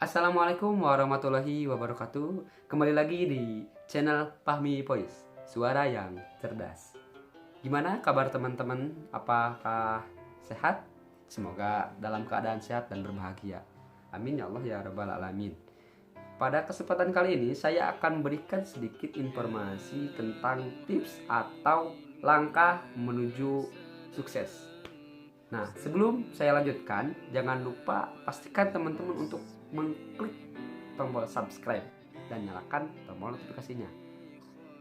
Assalamualaikum warahmatullahi wabarakatuh. Kembali lagi di channel Fahmi Voice, suara yang cerdas. Gimana kabar teman-teman? Apakah sehat? Semoga dalam keadaan sehat dan berbahagia. Amin ya Allah ya rabbal alamin. Pada kesempatan kali ini saya akan berikan sedikit informasi tentang tips atau langkah menuju sukses. Nah, sebelum saya lanjutkan, jangan lupa pastikan teman-teman untuk mengklik tombol subscribe dan nyalakan tombol notifikasinya.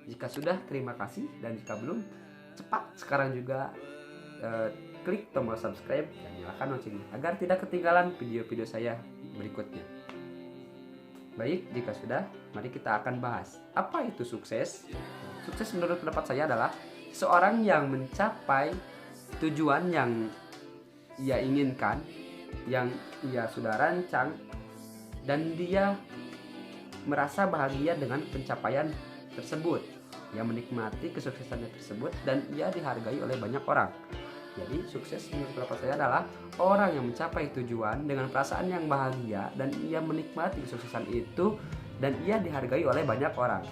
Jika sudah, terima kasih, dan jika belum, cepat sekarang juga klik tombol subscribe dan nyalakan loncengnya agar tidak ketinggalan video-video saya berikutnya. Baik, jika sudah, mari kita akan bahas apa itu sukses. Sukses menurut pendapat saya adalah seorang yang mencapai tujuan yang ia inginkan, yang ia sudah rancang, dan dia merasa bahagia dengan pencapaian tersebut. Ia menikmati kesuksesannya tersebut dan ia dihargai oleh banyak orang. Jadi sukses menurut pendapat saya adalah orang yang mencapai tujuan dengan perasaan yang bahagia dan ia menikmati kesuksesan itu dan ia dihargai oleh banyak orang.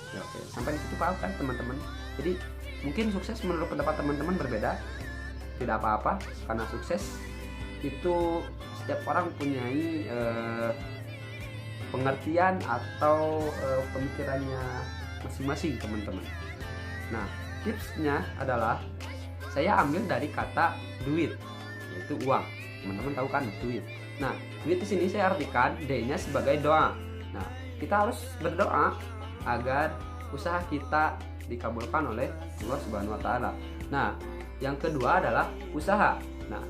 Ya, oke, sampai di situ paham kan teman-teman? Jadi mungkin sukses menurut pendapat teman-teman berbeda. Tidak apa-apa, karena sukses itu setiap orang punya pengertian atau pemikirannya masing-masing teman-teman. Nah, tipsnya adalah saya ambil dari kata duit, yaitu uang. Teman-teman tahu kan duit. Nah, duit di sini saya artikan D-nya sebagai doa. Nah, kita harus berdoa agar usaha kita dikabulkan oleh Allah Subhanahu wa taala. Nah, yang kedua adalah usaha. Nah,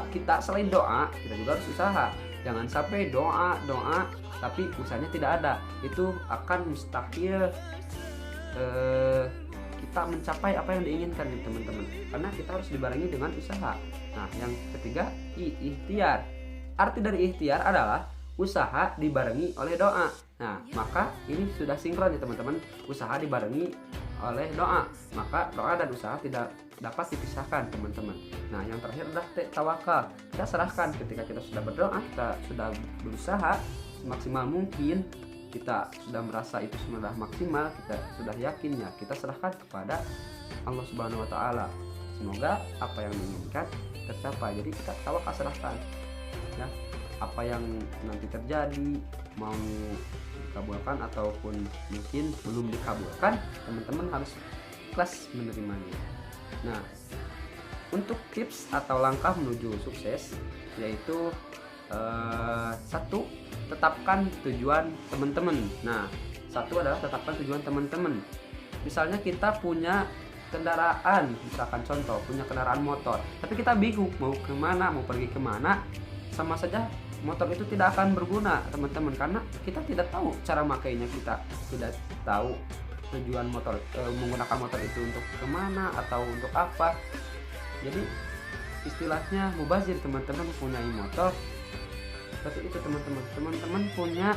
kita selain doa, kita juga harus usaha. Jangan sampai doa tapi usahanya tidak ada. Itu akan mustahil kita mencapai apa yang diinginkan nih teman-teman. Karena kita harus dibarengi dengan usaha. Nah, yang ketiga ikhtiar. Arti dari ikhtiar adalah usaha dibarengi oleh doa. Nah, maka ini sudah sinkron ya teman-teman. Usaha dibarengi oleh doa, maka doa dan usaha tidak dapat dipisahkan teman-teman. Nah, yang terakhir adalah tawakal. Kita serahkan ketika kita sudah berdoa, kita sudah berusaha semaksimal mungkin, kita sudah merasa itu sudah maksimal, kita sudah yakin ya, kita serahkan kepada Allah Subhanahu wa taala. Semoga apa yang diinginkan tercapai. Jadi kita tawakal, serahkan ya, apa yang nanti terjadi, mau dikabulkan ataupun mungkin belum dikabulkan, teman-teman harus ikhlas menerimanya. Nah, untuk tips atau langkah menuju sukses yaitu satu, tetapkan tujuan teman-teman. Nah, satu adalah tetapkan tujuan teman-teman. Misalnya kita punya kendaraan, misalkan contoh punya kendaraan motor, tapi kita bingung mau kemana, mau pergi kemana, sama saja motor itu tidak akan berguna teman-teman, karena kita tidak tahu cara makainya, kita tidak tahu tujuan motor, menggunakan motor itu untuk kemana atau untuk apa. Jadi istilahnya mubazir teman-teman, mempunyai motor seperti itu teman-teman punya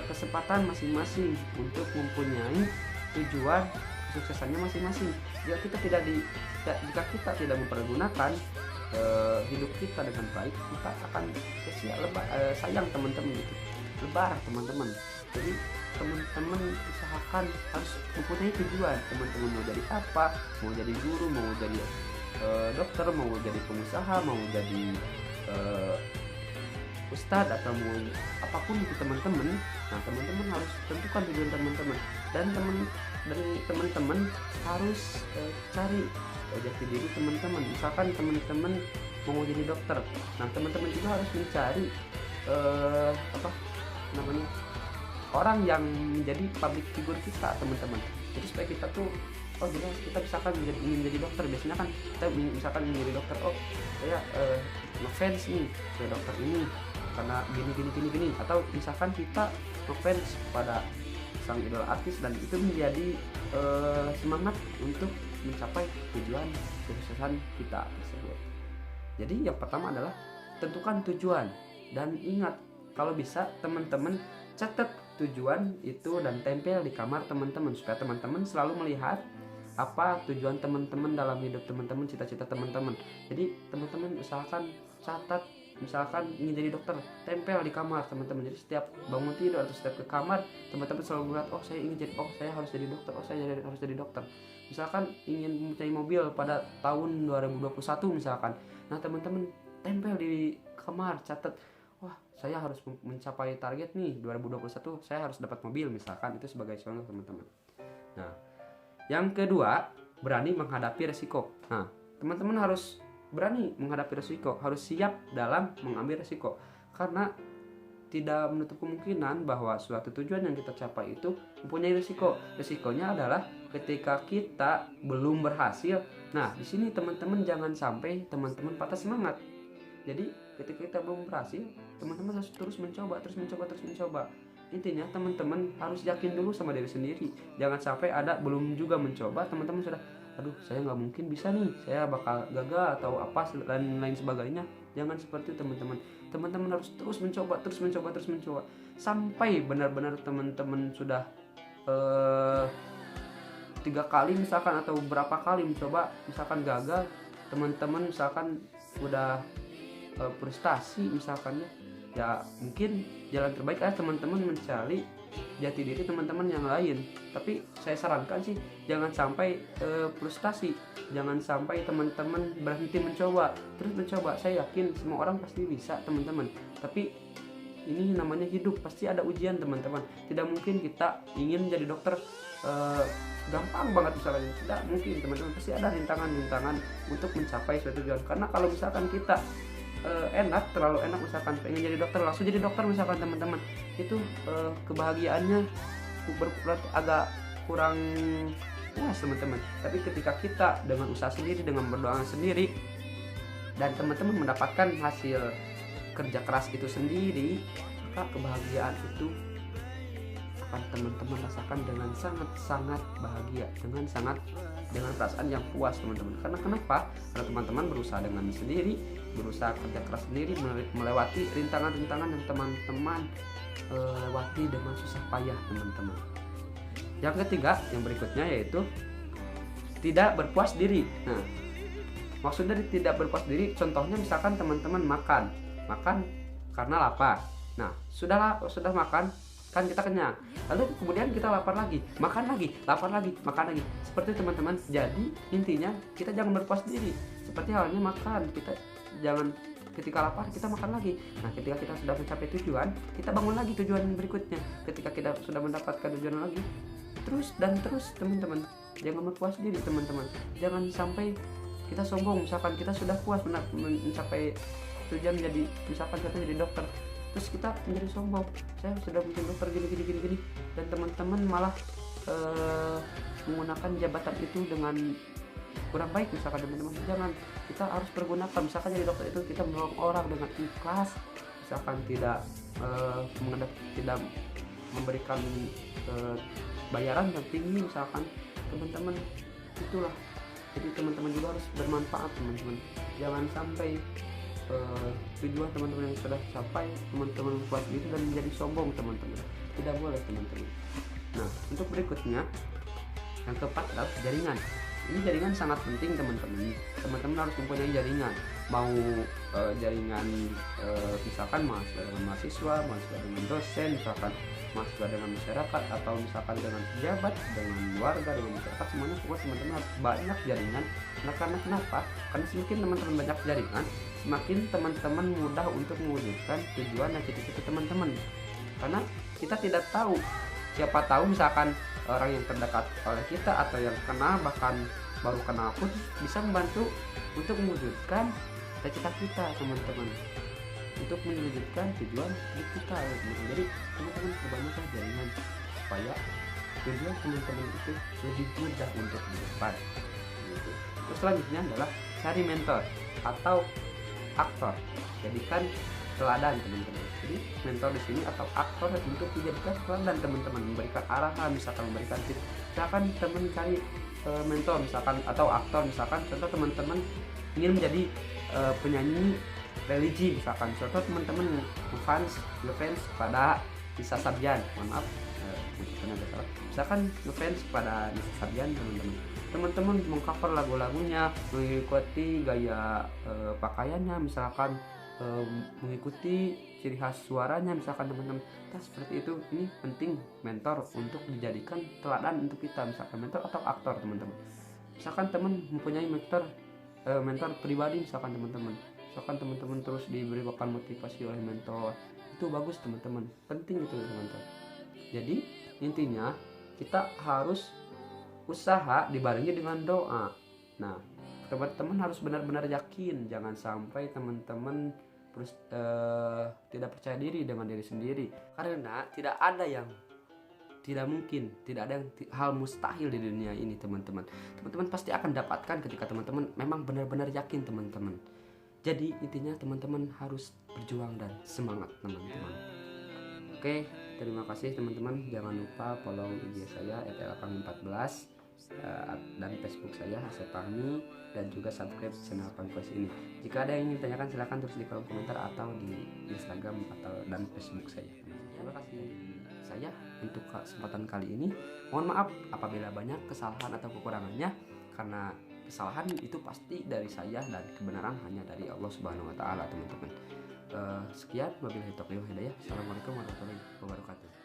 kesempatan masing-masing untuk mempunyai tujuan kesuksesannya masing-masing. Jika kita tidak mempergunakan hidup kita dengan baik, kita akan sayang teman-teman, gitu, lebar teman-teman. Jadi teman-teman usahakan harus mempunyai tujuan. Teman-teman mau jadi apa, mau jadi guru, mau jadi dokter, mau jadi pengusaha, mau jadi ustadz, atau mau apapun itu teman-teman. Nah, teman-teman harus tentukan tujuan teman-teman, dan teman-teman harus cari jati diri teman-teman. Misalkan teman-teman mau jadi dokter, nah teman-teman juga harus mencari orang yang menjadi public figure kita teman-teman. Jadi supaya kita tuh jadi kita misalkan ingin jadi dokter, biasanya kan kita misalkan menjadi dokter, saya ngefans nih ke dokter ini karena gini, atau misalkan kita ngefans pada sang idola artis dan itu menjadi semangat untuk mencapai tujuan kesuksesan kita tersebut. Jadi yang pertama adalah tentukan tujuan, dan ingat kalau bisa teman-teman catat tujuan itu dan tempel di kamar teman-teman supaya teman-teman selalu melihat apa tujuan teman-teman dalam hidup teman-teman, cita-cita teman-teman. Jadi teman-teman usahakan catat misalkan ingin jadi dokter, tempel di kamar teman-teman. Jadi setiap bangun tidur atau setiap ke kamar, teman-teman selalu melihat, oh saya ingin jadi, oh saya harus jadi dokter, oh saya harus jadi dokter. Misalkan ingin mempunyai mobil pada tahun 2021 misalkan, nah teman-teman tempel di kamar, catat, wah saya harus mencapai target nih 2021, saya harus dapat mobil misalkan. Itu sebagai contoh teman-teman. Nah yang kedua, berani menghadapi resiko. Nah teman-teman harus berani menghadapi resiko, harus siap dalam mengambil resiko, karena tidak menutup kemungkinan bahwa suatu tujuan yang kita capai itu mempunyai resiko. Resikonya adalah ketika kita belum berhasil. Nah di sini teman-teman jangan sampai teman-teman patah semangat. Jadi ketika kita belum berhasil, teman-teman harus terus mencoba. Intinya teman-teman harus yakin dulu sama diri sendiri. Jangan sampai ada belum juga mencoba, teman-teman sudah, aduh saya nggak mungkin bisa nih, saya bakal gagal atau apa dan lain sebagainya. Jangan seperti itu teman-teman. Teman-teman harus terus mencoba sampai benar-benar teman-teman sudah 3 kali misalkan atau berapa kali mencoba, misalkan gagal, teman-teman misalkan udah frustasi misalkan ya mungkin jalan terbaik adalah teman-teman mencari jati diri teman-teman yang lain. Tapi saya sarankan sih jangan sampai frustasi, jangan sampai teman-teman berhenti mencoba, terus mencoba. Saya yakin semua orang pasti bisa teman-teman, tapi ini namanya hidup, pasti ada ujian teman-teman. Tidak mungkin kita ingin jadi dokter gampang banget misalnya, tidak mungkin teman-teman. Pasti ada rintangan-rintangan untuk mencapai suatu tujuan. Karena kalau misalkan kita terlalu enak misalkan pengen jadi dokter, langsung jadi dokter misalkan teman-teman, itu kebahagiaannya berarti agak kurang puas teman-teman. Tapi ketika kita dengan usaha sendiri, dengan berdoa sendiri, dan teman-teman mendapatkan hasil kerja keras itu sendiri, maka kebahagiaan itu akan teman-teman rasakan dengan sangat bahagia, dengan perasaan yang puas teman-teman. Karena kenapa? Karena teman-teman berusaha dengan sendiri, berusaha kerja keras sendiri, melewati rintangan-rintangan yang teman-teman lewati dengan susah payah teman-teman. Yang ketiga, yang berikutnya yaitu tidak berpuas diri. Nah maksudnya tidak berpuas diri, contohnya misalkan teman-teman makan karena lapar. Nah sudah makan kan kita kenyang, lalu kemudian kita lapar lagi, makan lagi, lapar lagi, makan lagi, seperti teman-teman. Jadi intinya kita jangan berpuas diri. Seperti halnya makan, kita jangan ketika lapar kita makan lagi. Nah ketika kita sudah mencapai tujuan, kita bangun lagi tujuan berikutnya. Ketika kita sudah mendapatkan tujuan lagi, terus teman-teman. Jangan berpuas diri teman-teman. Jangan sampai kita sombong, misalkan kita sudah puas mencapai tujuan, jadi misalkan kita jadi dokter, terus kita menjadi sombong, saya sudah menjadi dokter gini, dan teman-teman malah menggunakan jabatan itu dengan kurang baik misalkan teman-teman. Jangan, kita harus pergunakan, misalkan jadi dokter itu kita menolong orang dengan ikhlas, misalkan tidak memberikan bayaran yang tinggi misalkan teman-teman. Itulah, jadi teman-teman juga harus bermanfaat teman-teman. Jangan sampai tujuan teman-teman yang sudah capai teman-teman puas diri dan menjadi sombong teman-teman. Tidak boleh teman-teman. Nah untuk berikutnya, yang keempat adalah jaringan. Ini jaringan sangat penting teman-teman. Teman-teman harus mempunyai jaringan, mau jaringan misalkan mahasiswa dengan dosen, misalkan mahasiswa dengan masyarakat, atau misalkan dengan pejabat, dengan warga, dengan masyarakat, semuanya. Pokoknya teman-teman harus banyak jaringan. Nah karena kenapa? Karena semakin teman-teman banyak jaringan, semakin teman-teman mudah untuk mewujudkan tujuan dan cita-cita teman-teman. Karena kita tidak tahu, siapa tahu misalkan orang yang terdekat oleh kita atau yang kenal, bahkan baru kenal pun bisa membantu untuk mewujudkan cita-cita kita teman-teman, untuk mewujudkan tujuan kita. Jadi teman-teman perbanyaklah jaringan supaya tujuan teman-teman itu lebih mudah untuk di depan. Terus selanjutnya adalah cari mentor atau aktor, jadikan teladan teman-teman. Jadi mentor di sini atau aktor untuk dijadikan teladan teman-teman, memberikan arahan, misalkan memberikan tips. Misalkan teman cari mentor misalkan atau aktor, misalkan contoh teman-teman ingin menjadi penyanyi religi misalkan, contoh teman-teman ngefans pada Nisa Sabjan, mohon maaf misalkan ngefans pada Nisa Sabjan, teman-teman mengcover lagu-lagunya, mengikuti gaya pakaiannya, misalkan mengikuti ciri khas suaranya misalkan teman-teman. Nah, seperti itu. Ini penting mentor untuk dijadikan teladan untuk kita, misalkan mentor atau aktor teman-teman. Misalkan teman mempunyai mentor pribadi misalkan teman-teman. Misalkan teman-teman terus diberikan motivasi oleh mentor, itu bagus teman-teman, penting itu teman-teman. Jadi intinya kita harus usaha dibarengi dengan doa. Nah, teman-teman harus benar-benar yakin, jangan sampai teman-teman terus tidak percaya diri dengan diri sendiri, karena tidak ada yang tidak mungkin, tidak ada yang hal mustahil di dunia ini teman-teman. Teman-teman pasti akan dapatkan ketika teman-teman memang benar-benar yakin teman-teman. Jadi intinya teman-teman harus berjuang dan semangat teman-teman. Oke, terima kasih teman-teman. Jangan lupa follow IG saya @elapang14 dan Facebook saya Asep Fahmi, dan juga subscribe channel Pangkos ini. Jika ada yang ingin tanyakan silahkan tulis di kolom komentar atau di Instagram atau dan Facebook saya. Terima kasih saya untuk kesempatan kali ini. Mohon maaf apabila banyak kesalahan atau kekurangannya, karena kesalahan itu pasti dari saya dan kebenaran hanya dari Allah Subhanahu wa taala teman-teman. Sekian, wabillahi taufiq wal hidayah. Assalamualaikum warahmatullahi wabarakatuh.